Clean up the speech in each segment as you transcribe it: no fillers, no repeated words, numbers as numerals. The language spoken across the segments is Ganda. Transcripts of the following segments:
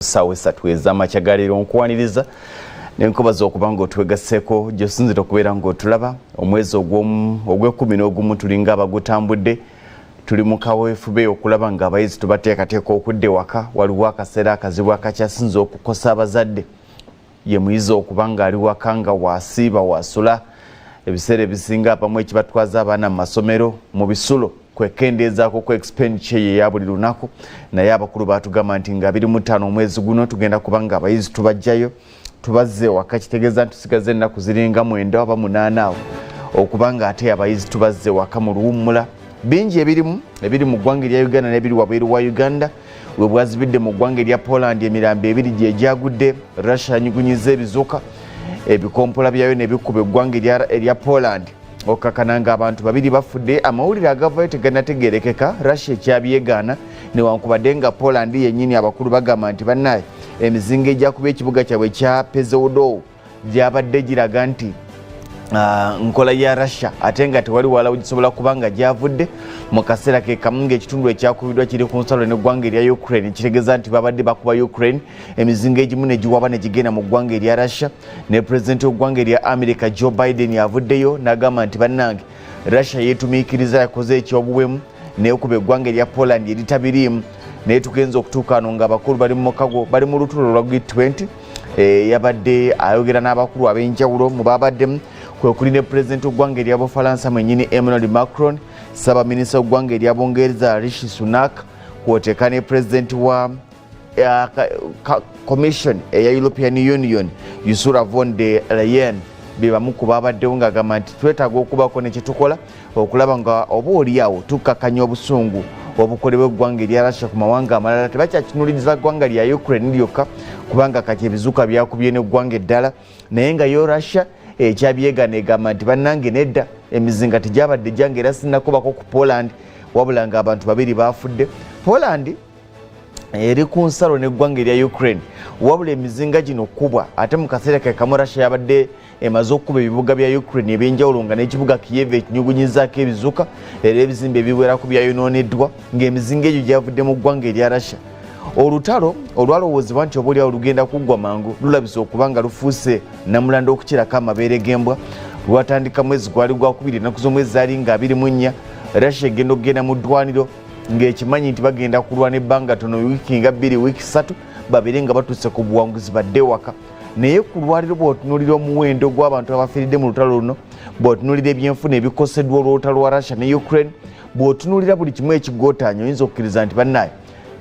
Sawe esatu ez'amakyagaliro nkwaniriza n'enkobaza okuba ng'otwegasseko gy'osinzira okubeera ng'otulaba omwezi ogw'ekumi n'ogumu tulinga abagutambudde tuli mu kaweefube okulaba ng'abayizi tubateekateeka okudda ewaka waliwo akaseera akazibu akakyasinze okukosa abazadde ye muyizi okuba ng'ali waka nga waasiiba wasula ebiseera ebisinga abamu ekibatwaza abaana mu masomero mu bisulo kwekendeezaako ku expenditure ye ya buli lunaku naye abakulu baatugamba nti nga 25 omwezi guno tugenda kuba nga abayizi tubajjayo tubazze waka kitegeeza nti tusigaze ennaku ziringa 9 oba 8 awo okuba nga ate abayizi tubazze waka mu luwummula bingi ebiri mu ggwanga erya Uganda n'ebiri wabweru wa Uganda we bwazibidde mu ggwanga erya Poland emirambo ebiri gye gyagudde Russia yanyugunyiza ebizuuka ebikompola byayo ne bikuba eggwanga erya Poland okakana nga abantu babiri bafudde amawulire agavayo teganategerekeka Russia ekyabyegaana newankubadde nga Poland yennyini abakulu bagamba nti bannaye emizinga egyakuba ekibuga kyabwe kya Pezodo gyabadde giraga nti nkola ya Russia ate nga tewali wala ugisobola kuba nga gyavudde mu kaseera ke kamu ng'ekitundu ekyakubiddwa kiri ku nsalo n'eggwanga erya Ukraine kitegeeza nti babadde bakuba Ukraine emizinga egimu ne giwaba ne gigenda mu ggwanga erya Russia ne pulezidenti w'eggwanga erya America Joe Biden yavuddeyo n'agamba nti bannange Russia yeetumiikiriza yakoze ekyobuwemu n'ekuba eggwanga erya Poland eritabiriimu naye tugenza okutuuka ano ng'abakulu bali mu mukago bali mu lutulo lwa G20 yabadde ayogera n'abakulu ab'enjawulo mu babaddemu kwekuli ne pulezidenti w'eggwanga erya Bufalansa mwennyini Emmanuel Macron ssabaminisita w'eggwanga erya Bungereza Rishi Sunak kwoteeka ne pulezidenti wa commission eya European Union Ursula von der Leyen be bamu ku babaddewo ng'agamba nti twetaaga okubako ne kye tukola okulaba nga oba oliawo tukkakanya obusungu obukolebwa eggwanga erya Russia ku mawanga amalala tebakyakinuuliriza ggwanga lya Ukraine lyokka kubanga kati ebizuuka byakubye n'eggwanga eddala naye nga yo Russia ekyabyegaana egamba nti bannange nedda emizinga tegyabadde gyange era sinnakubako ku Poland wabula nga abantu babiri baafudde Poland eri ku nsalo n'eggwanga erya Ukraine wabula emizinga gino kubwa ate mu kaseera ke kamu Russia yabadde emaze okukuba ebibuga bya Ukraine ebyenjawulo nga n'ekibuga Kiev ekinyugunyizaako ebizuka era ebizimbe ebiwerako byayonooneddwa ng'emizinga egyo gyavudde mu ggwanga erya Russia olutalo olwalowoozebwa nti obaoliawo lugenda kuggwa mangu lulabise okuba nga lufuuse namulanda okukirako amabeere g'embwa lwatandika mwezi gwali gwakubiri ennaku z'omwezi zaali nga 24 Russia egenda okugenda mu ddwaniro ng'ekimanyi nti bagenda kulwana ebbanga tono wiiki nga 2 wiiki 3 babeere nga batuuse ku buwanguzi badde waka naye ku lwaliro bw'otunuulira omuwendo gw'abantu abafiiridde mu lutalo luno bw'otunuulira ebyenfuna ebikoseddwa olw'olutalo lwa Russia ne Ukraine bw'otunuulira buli kimu ekigootaanya oyinza okukkiriza nti bannaye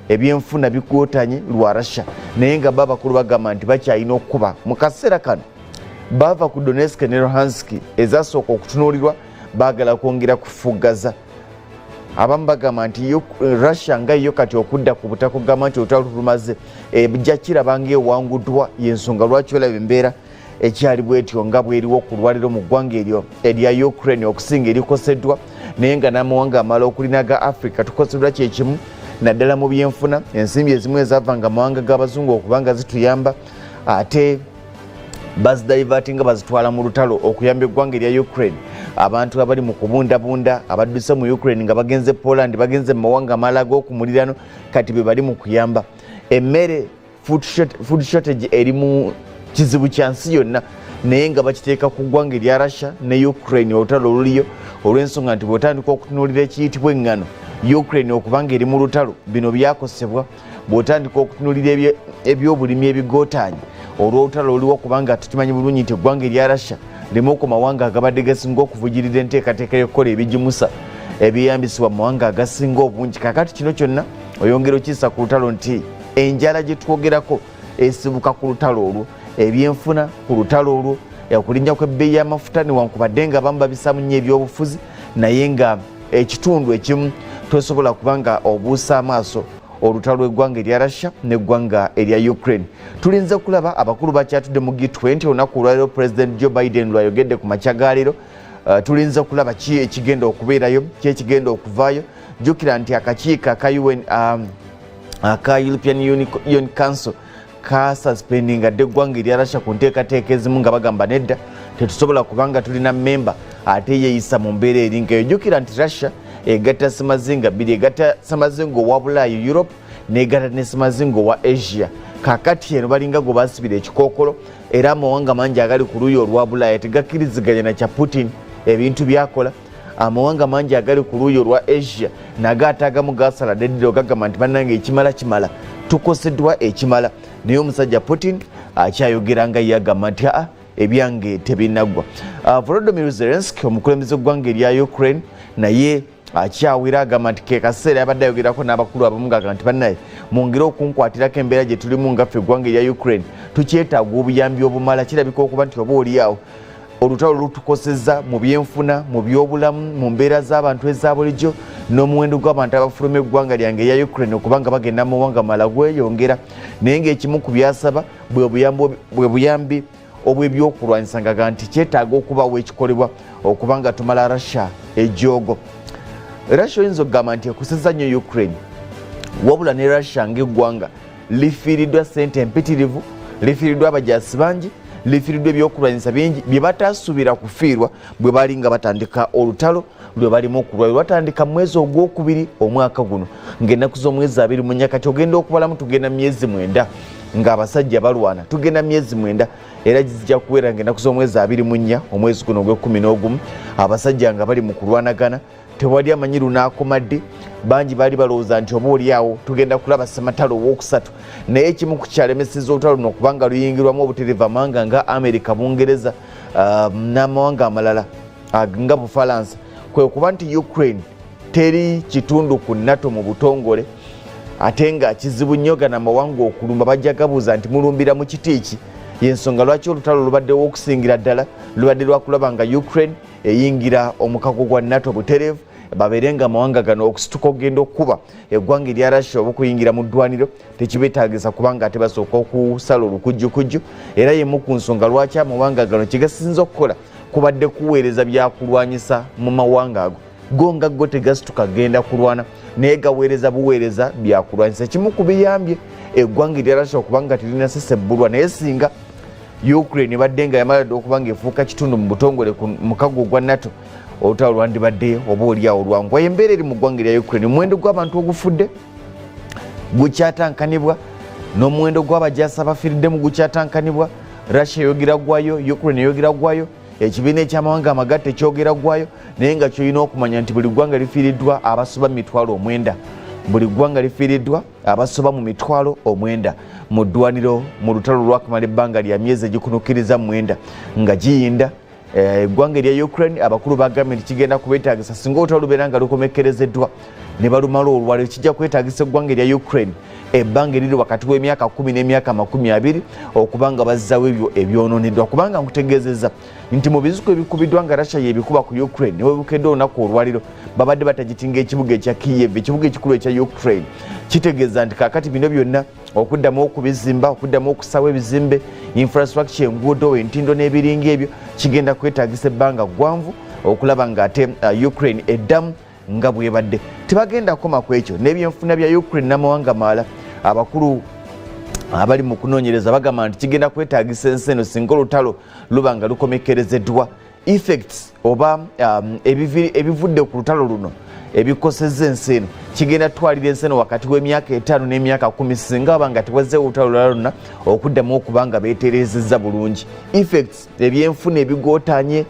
ebyenfuna bigootanye lwa Russia naye nga babakulu bagamba nti bakyalina okukuba mu kaseera kano bava ku Donetsk ne Luhansk ezasooka okutunuulirwa baagala kwongera kufugaza abamu bagamba nti Russia nga yo kati okudda ku butaka kugamba nti olutalo lumaze bijja kirabanga ewanguddwa y'ensonga lwaki olaba embeera ekyali bwetyo nga bweriwo ku lwaliro mu ggwanga eryo erya Ukraine okusinga erikoseddwa naye nga n'amawanga amala okulinaga Africa tukoseddwa kyekimu naddala mu byenfuna ensimbi ezimu ezavanga amawanga g'abazungu okubanga zituyamba ate bazidivertinga bazitwala mu lutalo okuyamba eggwanga erya Ukraine abantu abali mu kubundabunda abadduse mu Ukraine nga bagenze Poland bagenze mu mawanga amalala g'okumulirano kati be bali mu kuyamba emmere food shortage eri mu kizibu kya nsi yonna naye nga bakiteeka ku ggwanga erya Russia ne Ukraine olutalo oluliyo olw'ensonga nti bw'otandika okutunuulira ekiyitibwa eŋŋano Ukraine okubanga eri mu lutalo bino byakosebwa bw'otandika okutunuulira ebyobulimi ebigootaanye olw'olutalo oluliwo kubanga tukimanyi bulungi nti eggwanga erya Russia limu ku mawanga agabadde gasinga okuvujirira enteekateeka y'okukola ebigimusa ebyeyambisibwa mu mawanga agasinga obungi kakati kino kyonna oyongera okissa ku lutalo nti enjala gye twogerako esibuka ku lutalo olwo ebyenfuna ku lutalo olwo okulinnya kw'ebbeeyi y'amafuta newankubadde nga abamu babisaamu nnyo ebyobufuzi naye nga ekitundu ekimu tosobola kubanga obuusa amaaso olutalo lw'eggwanga erya Russia n'eggwanga erya Ukraine tulinze kulaba abakulu bakyatudde mu G20 olunaku olwaliro President Joe Biden lwayogedde ku makyagaliro tulinze kulaba ki ekigenda okubeerayo ki ekigenda okuvaayo jjukira nti akakiiko aka European Union Council kasuspendinga dde eggwanga erya Russia ku nteekateeka ezimu nga bagamba nedda tetusobola kubanga tulina memba ate yeeyisa mu mbeera eri ngaeyo jjukira nti Russia egatta ssemazinga bbiri egatta ssemazinga owa Bulaayi Europe n'egatta ne ssemazinga owa Asia kakati eno balinga go basibira ekikookolo era amawanga mangi agali ku luuyi olwa Bulaaya tegakkiriziganya na kya Putin ebintu byakola. Amawanga mangi agali ku luuyi olwa Asia nago ate agamu gasala deddiro gagamba nti bannange ekimala kimala tukoseddwa ekimala, naye omusajja Putin akyayogera nga ye agamba nti ebyange tebinaggwa. Volodymyr Zelensky omukulembeze gw'eggwanga erya Ukraine naye akyawira agamba nti ke kaseera yabadde ayogerako n'abakulu abamu ng'agamba nti bannaye mwongere okunkwatirako embeera gye tulimu ngaffe eggwanga erya Ukraine tukyetaaga obuyambi obumala. Kirabika okuba nti oba oliawo olutalo lutukosezza mu byenfuna, mu byobulamu, mu mbeera z'abantu eza bulijjo n'omuwendo gw'abantu abafuluma eggwanga lyange erya Ukraine okubanga bagenda mu mawanga malala gweyongera, naye ng'ekimu ku byasaba bwe buyambi obw'ebyokulwanyisa ngaga nti kyetaaga okubawo ekikolebwa okubanga tumala Russia ejjoogo. Russia oyinza okugamba nti ekusezza nnyo Ukraine, wabula ne Russia ng'eggwanga lifiiriddwa ssente empitirivu, lifiiriddwa abajaasi bangi, lifiiriddwa ebyokulwanyisa bingi bye bataasuubira kufiirwa bwe bali nga batandika olutalo lwe balimu okulwayo. Lwatandika mu mwezi ogwokubiri omwaka guno ng'ennaku z'omwezi 24 kati ogenda okubalamu tugenda myezi 9 ng'abasajja balwana, tugenda myezi 9 era gizija kuwera ng'ennaku z'omwezi 24 omwezi guno ogw'e11 abasajja nga bali mu kulwanagana. Tewali amanyi lunaakoma ddi, bangi baali balowooza nti oba oliawo tugenda kulaba ssematalo owookusatu, naye ekimu ku kyalemeseza olutalo luno okubanga luyingirwamu obutereevu amawanga nga Amerika, Bungereza n'amawanga amalala nga Bufalansa kwe kuba nti Ukraine teri kitundu ku NATO mu butongole, ate nga kizibu nnyo gana amawanga okulumba bajja gabuuza nti mulumbira mu kitiiki. Y'ensonga lwaki olutalo lubaddewo okusingira ddala lubadde lwakulaba nga Ukraine eyingira omukago gwa NATO butereevu babeere nga amawanga gano okusituka okugenda okuba eggwanga erya Russia oba okuyingira mu ddwaniro tekibeetaagisa kubanga ate basooka okusala olukujjukujju. Era yemu ku nsonga lwaki amawanga gano kigasinza okukola kubadde kuweereza byakulwanyisa mu mawanga ago go nga go tegasituka genda kulwana naye gaweereza buweereza byakulwanyisa. Kimu ku biyambye eggwanga erya Russia okubanga tirina sesebbulwa, naye singa Ukraine ebadde nga yamala dde okubanga efuuka kitundu mu butongole ku mukago gwa NATO olutalo lwandibadde oba oliawo lwangu. Embeera eri mu ggwanga erya Ukraine, omuwendo gw'abantu ogufudde gukyatankanibwa n'omuwendo gw'abajaasi abafiiriddemu gukyatankanibwa. Russia eyogera gwayo, Ukraine eyogera gwayo, ekibiina eky'amawanga amagatte kyogera gwayo, naye nga kyolina okumanya nti buli ggwanga lifiiriddwa abasoba 900. Buli ggwanga lifiiriddwa abasoba mu 900 mu ddwaniro mu lutalo lwakumala ebbanga lya myezi egikunukkiriza 9 nga giyinda eggwanga erya Ukraine. Abakulu bagambye nti kigenda kubeetaagisa singa olutalo lubeera nga lukomekkerezeddwa ne balumala olwaliro kijja kwetaagisa eggwanga erya Ukraine ebbanga eriri wakati w'emyaka 10 n'emyaka 20 okubanga bazzaawo ebyo ebyonooneddwa, kubanga nkutegeezezza nti mu bizibu ebikubiddwa nga Russia y'ebikuba ku Ukraine ne webukedde olunaku olwaliro babadde batagitinga ekibuga ekya Kiev, ekibuga ekikulu ekya Ukraine. Kitegeeza nti kaakati bino byonna okuddamu okubizimba, okuddamu okusawa ebizimbe, infrastructure, enguudo, entindo n'ebiringa ebyo kigenda kwetaagisa ebbanga ggwanvu okulaba ng'ate Ukraine eddamu nga bwebadde. Tebagenda kukoma ku ekyo, n'ebyenfuna bya Ukraine n'amawanga malala abakulu abali mu kunoonyereza bagamba nti kigenda kwetaagisa ensi eno singa olutalo luba nga lukomekkerezeddwa. Effects oba ebivudde ku lutalo luno ebikosezza ensi eno kigenda twalira ensi eno wakati w'emyaka 5 n'emyaka 10 singa baba nga tewazzeewo olutalo lulala lonna okuddamu okuba nga beetereezezza bulungi. Effects ebyenfuna ebigootaanye,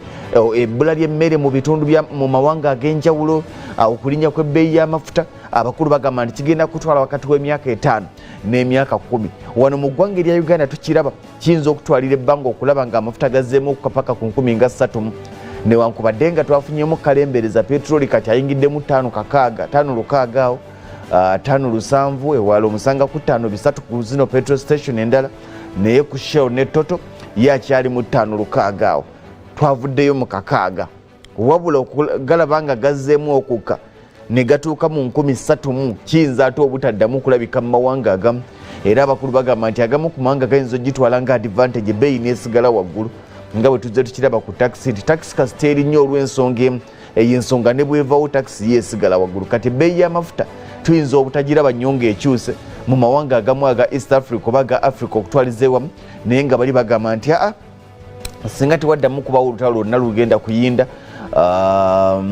ebbula ly'emmere mu bitundu mu mawanga ag'enjawulo, okulinnya kw'ebbeeyi y'amafuta, abakulu bagamba nti kigenda kutwala wakati w'emyaka 5 n'emyaka 10. Wano mu ggwanga erya Uganda tukiraba kiyinza okutwalira ebbanga okulaba ng'amafuta gazzeemu okukapaka ku 3 newankubadde nga twafunyemu kalembereza petroli kati ayingiddemu 5,600 awo 5,700 ewala omusanga ku 5,300 ku zino petrol station endala, naye ku Shell ne Total yakyali mu 5,600 awo. Twavuddeyo mu 600 wabula galaba nga gazzeemu okukka ne gatuuka mu 3,000 kiyinza ate obutaddamu kulabika mu mawanga agamu. Era abakulu bagamba nti agamu ku mawanga gayinza ogitwala nga advantage ebbeeyi n'esigala waggulu nga bwe tuzze tukiraba ku taxi nti taxi kasita eri nnyo olw'ensonga emu, eyo ensonga ne bwevawo taxi yeesigala waggulu. Kati ebbeeyi y'amafuta tuyinza obutagiraba nnyo ng'ekyuse mu mawanga agamu aga East Africa oba aga Africa okutwaliza ewamu, naye nga bali bagamba nti singa tewaddamu kubawo olutalo lwonna lugenda kuyinda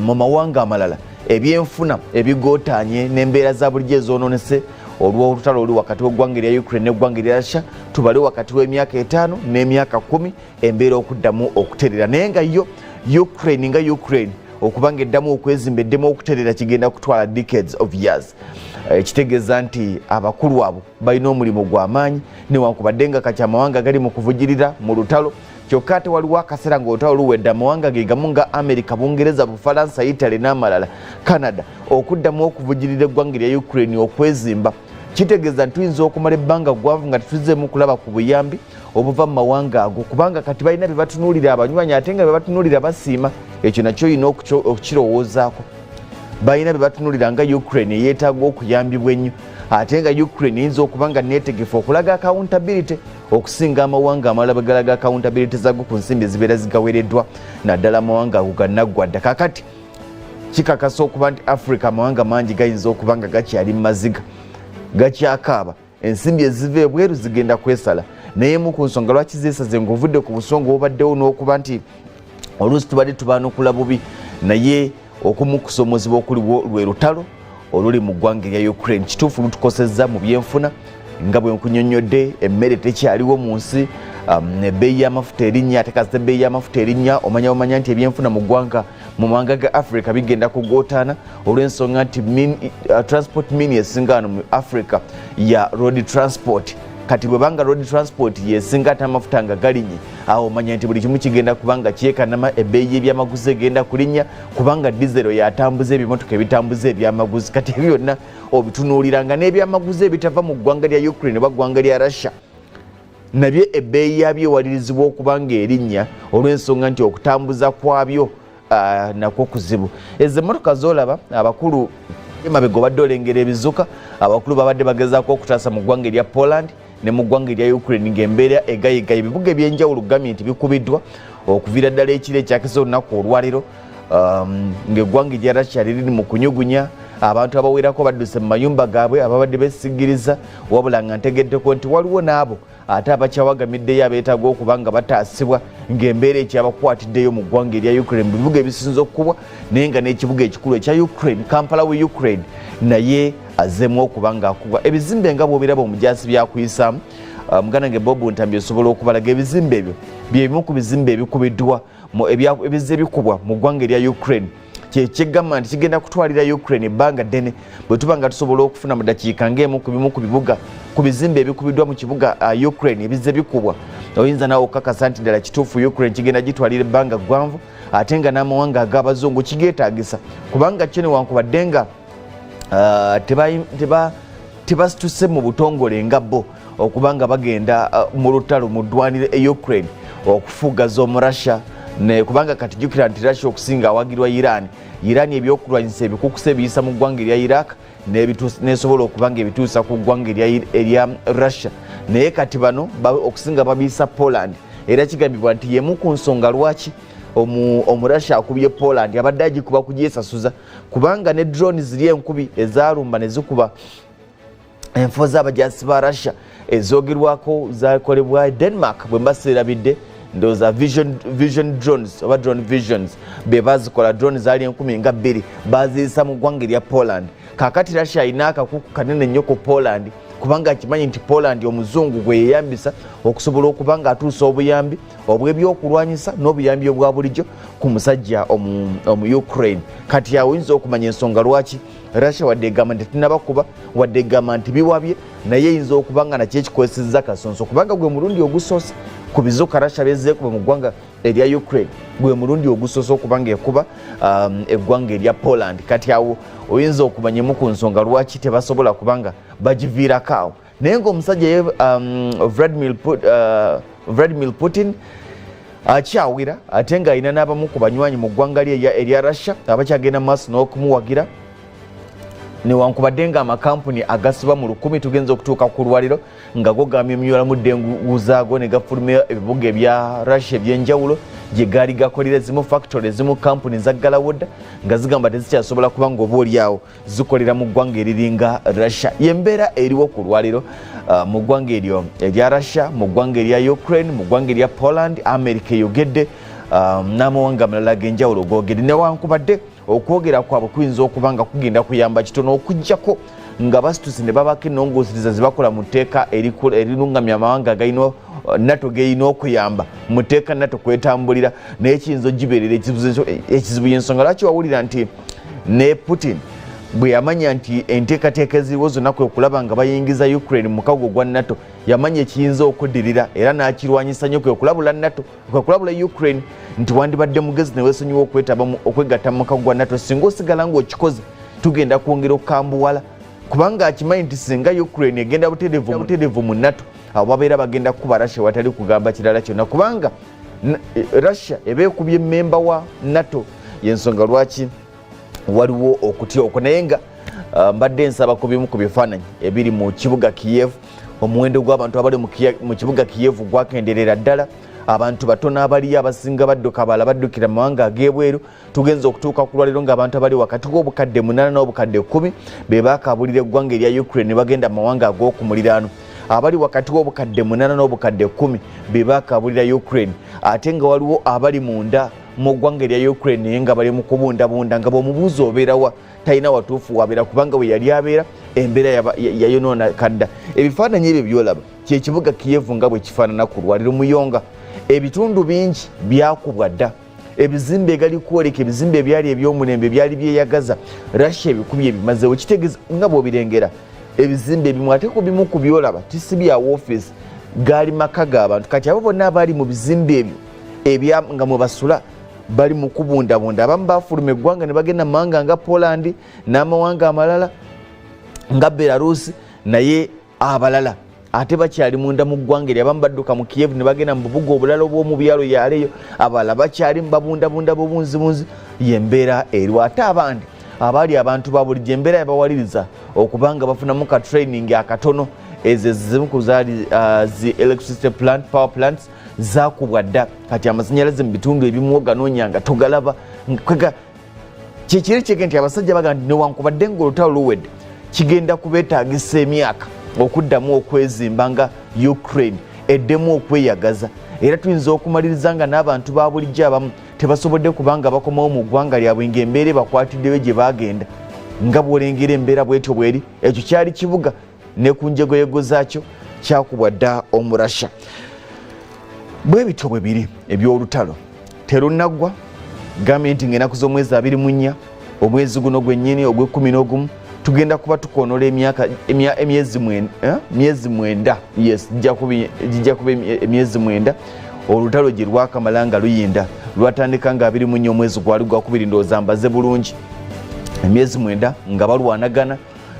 mu mawanga amalala ebyenfuna ebigootaanye n'embeera za bulijjo ezoononese olw'olutalo oli wakati w'eggwanga erya Ukraine n'eggwanga erya Russia tubale wakati w'emyaka 5 n'emyaka 10 embeera okuddamu okuterera naye nga yo Ukraine okubanga eddamu okwezimba eddemu okuterera kigenda kutwala decades of years. Kitegeeza nti abakulu abo balina omulimu gw'amaanyi newankubadde nga kati amawanga gali mu kuvugirira mu lutalo kyokka ate waliwo akaseera ng'olutalo luwedde amawanga ge gamu nga America, Bungereza, Bufalansa, Italy n'amalala, Canada okuddamu okuvugirira eggwanga erya Ukraine okwezimba. Kitegeeza nti tuyinza okumala ebbanga gwanvu nga tetuzzeemu kulaba ku buyambi obuva mu mawanga ago kubanga kati balina bye batunuulira abanywanyi ate nga bye batunuulira basiima. Ekyo nakyo olina okukirowoozaako. Balina bye batunuulira nga Ukraine yeetaaga okuyambibwa ennyo ate nga Ukraine yinza okuba nga neetegefu okulaga accountability okusinga amawanga amalala bwe galaga accountability zago ku nsimbi ezibeera zigaweereddwa naddala amawanga ago gannaggwadda. Kakati kikakasa okuba nti Africa amawanga mangi gayinza okuba nga gakyali mu maziga gakyakaaba ensimbi eziva ebweru zigenda kwesala naye mu ku nsonga lwaki zeesaze ng'ovudde ku busonga obubaddewo n'okuba nti oluusi tubadde tubaanukula bubi naye okumu kusomozebwa okuliwo lwe lutalo oluli mu ggwanga erya Ukraine. Kituufu lutukosezza mu byenfuna nga bwe nkunyonnyodde emmere tekyaliwo mu nsi, ebbeeyi y'amafuta erinnya ate kasita ebbeeyi y'amafuta erinnya omanya nti ebyenfuna mu mawanga ga Africa bigenda kugootaana olw'ensonga nti transport mini esinga wano mu Africa ya road transport. Kati bwebanga road transport yesinga ate amafuta nga galinnye awo omanya nti buli kimu kigenda kubanga kyekanama ebbeeyi y'ebyamaguzi egenda kulinnya kubanga dizero yatambuza ebimotoka ebitambuza ebyamaguzi. Kati ebyo byonna obitunuuliranga n'ebyamaguzi ebitava mu ggwanga lya Ukraine oba ggwanga lya Russia nabyo ebbeeyi yabyo ewalirizibwa okubanga erinnya olw'ensonga nti okutambuza kwabyo nakwo kuzibu. Ezo emmotoka z'olaba abakulu emabega obadde olengera ebizuka abakulu babadde bagezaako okutaasa mu ggwanga erya Poland ne mu ggwanga erya Ukraine ng'embeera egayigayi ebibuga ebyenjawulo gambye nti bikubiddwa okuviira ddala ekiro ekyakisa olunaku olwaliro ng'eggwanga erya Russia liri mu kunyugunya abantu abawerako badduse mu mayumba gaabwe ababadde besigiriza wabula nga ntegeddeko nti waliwo n'abo ate abakyawagamiddeyo abeetaaga okuba nga bataasibwa ng'embeera ekyabakwatiddeyo mu ggwanga erya Ukraine mu bibuga ebisinza okukubwa naye nga n'ekibuga ekikulu ekya Ukraine Kampala we Ukraine naye azzeemu okuba ng'akubwa. Ebizimbe nga bw'obiraba omujaasi byakuyisaamu muganda nge Bob Ntambi osobola okubalaga ebizimbe ebyo byebimu ku bizimbe ebikubiddwa ebizze ebikubwa mu ggwanga erya Ukraine. Kyegamba nti kigenda kutwalira Ukraine ebbanga ddene bwe tuba nga tusobola okufuna mu dakiika ng'emu ku bimu ku bibuga ku bizimbe ebikubiddwa mu kibuga Ukraine ebizze bikubwa. Oyinza nawe okukakasa nti ddala kituufu Ukraine kigenda gitwalira ebbanga ggwanvu ate nga n'amawanga ag'abazungu kigeetaagisa kubanga kyo newankubadde nga tebasituse mu butongole nga bo okuba nga bagenda mu lutalo mu ddwaniro e Ukraine okufugaza omu Russia kubanga kati jjukira nti Russia okusinga awagirwa Iran ebyokulwanyisa ebikukusa ebiyisa mu ggwanga erya Iraq nesobola okuba nga ebituusa ku ggwanga erya Russia naye kati bano okusinga babiyisa Poland era kigambibwa nti yemu ku nsonga lwaki omu Russia akubye Poland abadde agikuba kugyesasuza kubanga ne drone ziri enkubi ezaalumba ne zikuba enfo z'abajaasi ba Russia ezoogerwako zakolebwa Denmark bwe mbaseerabidde ndowooza vision drones oba drone visions be bazikola drone zaali 12,000 baziyisa mu ggwanga erya Poland. Kakati Russia alina akakuku kanene nnyo ku Poland kubanga akimanyi nti Poland omuzungu gwe yeyambisa okusobola okuba nga atuusa obuyambi obw'ebyokulwanyisa n'obuyambi obwa bulijjo ku musajja omu Ukraine. Kati awo oyinza okumanya ensonga lwaki Russia wadde egamba nti tetunabakuba wadde egamba nti biwabye naye eyinza okuba nga nakyo ekikozesezza kasonso kubanga gwe mulundi ogusoose ku bizuka Russia bezzeekuba mu ggwanga erya Ukraine gwe mulundi ogusoose okuba nga ekuba eggwanga erya Poland. Kati awo oyinza okumanyemu ku nsonga lwaki tebasobola kubanga bagiviirako awo naye ng'omusajja Vladimir Putin akyawira ate ng'alina n'abamu ku banywanyi mu ggwanga erya Russia abakyagenda mu maaso n'okumuwagira newankubadde nga amakampuni agasiba mu 10 tugenza okutuuka ku lwaliro nga go gamyumyula mu ddengu zaago ne gafulumya ebibuga ebya Russia ebyenjawulo gye gaali gakolera zimu factory zimu kampuni zaggalawodda nga zigamba tezikyasobola kuba nga oba oliawo zikolera mu ggwanga eriringa Russia. Yembeera eriwo ku lwaliro mu ggwanga eryo erya Russia mu ggwanga erya Ukraine mu ggwanga erya Poland America eyogedde n'amawanga amalala ag'enjawulo googedde newankubadde okwogera kwabwe kuyinza okuba nga kugenda kuyamba kitono okuggyako nga basitusi ne babako ennongoosiriza ze bakola mu tteeka erirungamya amawanga agalina NATO geyina okuyamba mu tteeka NATO kwetambulira naye kiyinza ogibeerera ekizibu y'ensonga lwaki wawulira nti ne Putin bwe yamanya nti enteekateeka eziriwo zonna kwe kulaba nga bayingiza Ukraine mu mukago gwa NATO yamanya ekiyinza okuddirira era n'akirwanyisa nnyo kwe kulabula NATO kwe kulabula Ukraine nti wandibadde mugezi ne weesonyiwa okwegatta mu mukago gwa NATO singa osigala ng'okikoze tugenda kwongera okukambuwala kubanga akimanyi nti singa Ukraine egenda butereevu mu NATO abo babeera bagenda kukuba Russia watali kugamba kirala kyonna kubanga Russia eba ekubye memba wa NATO y'ensonga lwaki waliwo okutya okwo naye nga mbadde nsaba ku bimu ku bifaananyi ebiri mu kibuga Kiev omuwendo gw'abantu abali mu kibuga Kiev gwakenderera ddala abantu batono abaliyo abasinga badduka bala baddukira mu mawanga ag'ebweru tugenza okutuuka ku lwaliro ng'abantu abali wakati w'obukadde 8 n'obukadde 10 be baakaabulira eggwanga erya Ukraine ne bagenda mu mawanga ag'okumuliraano abali wakati w'obukadde 8 n'obukadde 10 be baakaabulira Ukraine ate nga waliwo abali munda mu ggwanga erya Ukraine naye nga bali mu kubundabunda nga bw'omubuuza obeerawa talina watuufu wabeera kubanga we yali abeera embeera yayonoona kadda ebifaananyi ebyo byolaba kyekibuga Kiev nga bwe kifaanana ku lwaliro muyonga ebitundu bingi byakubwa dda ebizimbe egali kwoleka ebizimbe ebyali eby'omulembe byali byeyagaza Russia ebikubye bimazeewo kitegeeza nga bw'obirengera ebizimbe ebimu ate ku bimu ku byolaba tisi bya woofiisi gaali maka g'abantu kati abo bonna abaali mu bizimbe ebyo nga mwe basula bali mu kubundabunda abamu baafuluma eggwanga ne bagenda mu mawanga nga Poland n'amawanga amalala nga Belarus naye abalala ate bakyali munda mu ggwanga eryo abamu badduka mu Kiev ne bagenda mu bubuga obulala obw'omu byalo yaleeyo abalala bakyali mu babundabunda b'obunzibunzi y'embeera eriwo ate abandi abaali abantu ba bulijjo embeera yabawaliriza okubanga bafunamu ka training akatono ezo zimu ku zaali zi electricity plant power plants zaakubwa dda kati amasannyalaze mu bitundu ebimu oganoonya nga togalaba kikiri kige nti abasajja baga nti newankubadde ng'olutalo luwedde kigenda kubeetaagisa emyaka okuddamu okwezimba nga Ukraine eddemu okweyagaza era tuyinza okumaliriza nga n'abantu ba bulijjo abamu tebasobodde kubanga bakomawo mu ggwanga lyabwe ng'embeera bakwatiddeyo gye baagenda nga bw'olengera embeera bwetyo bweri ekyo kyali kibuga ne ku njegoyego zaakyo kyakubwa dda omurasha bwe bityo bwe biri eby'olutalo terunaggwa gavumenti ng'ennaku z'omwezi 24 omwezi guno gwennyini ogw'11 tugenda kuba tukonola emyezi 9 yes gijja kuba emyezi 9 olutalo gye lwakamala nga luyinda lwatandika nga 24 omwezi gwali gwakubiri ndowooza mbaze bulungi emyezi 9 nga balwanagana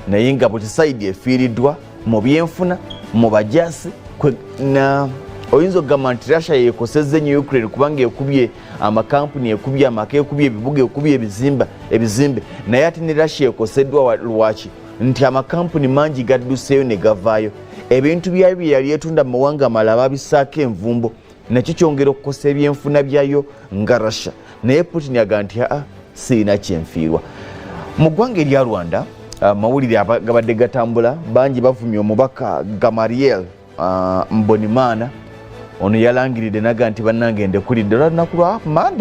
naye nga buli sayidi efiiriddwa mu byenfuna mu bajaasi na oyinza okugamba nti Russia yeekosezza nnyo Ukraine kubanga ekubye amakampuni ekubye amaka ekubye ebibuga ekubye ebizimbe naye ate ne Russia ekoseddwa lwaki nti amakampuni mangi gadduseeyo ne gavaayo ebintu byayo bye yali etunda mu mawanga amalala babisaako envumbo nakyo kyongera okukosa ebyenfuna byayo nga Russia naye Putin yaga nti siina kyenfiirwa mu ggwanga erya Rwanda mawulire gabadde gatambula bangi bavumye omubaka Gamariel Mbonimana ono yalangiridde naga nti bannange ndekulidde olwa lunaku lwa Mande